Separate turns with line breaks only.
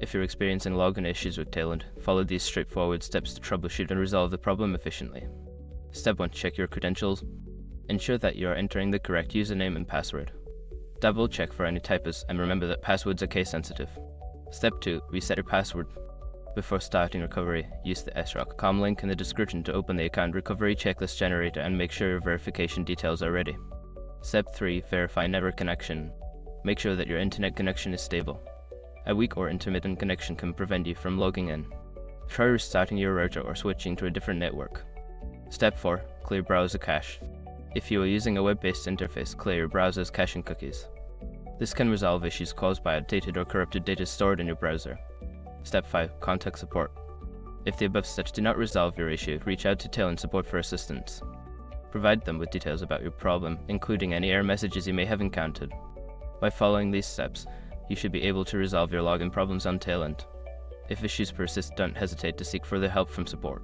If you're experiencing login issues with Talend, follow these straightforward steps to troubleshoot and resolve the problem efficiently. Step 1. Check your credentials. Ensure that you are entering the correct username and password. Double check for any typos and remember that passwords are case sensitive. Step 2. Reset your password. Before starting recovery, use the srock.com link in the description to open the account recovery checklist generator and make sure your verification details are ready. Step 3. Verify network connection. Make sure that your internet connection is stable. A weak or intermittent connection can prevent you from logging in. Try restarting your router or switching to a different network. Step 4. Clear browser cache. If you are using a web-based interface, clear your browser's caching cookies. This can resolve issues caused by outdated or corrupted data stored in your browser. Step 5. Contact support. If the above steps do not resolve your issue, reach out to Talend support for assistance. Provide them with details about your problem, including any error messages you may have encountered. By following these steps, you should be able to resolve your login problems on Talend. If issues persist, don't hesitate to seek further help from support.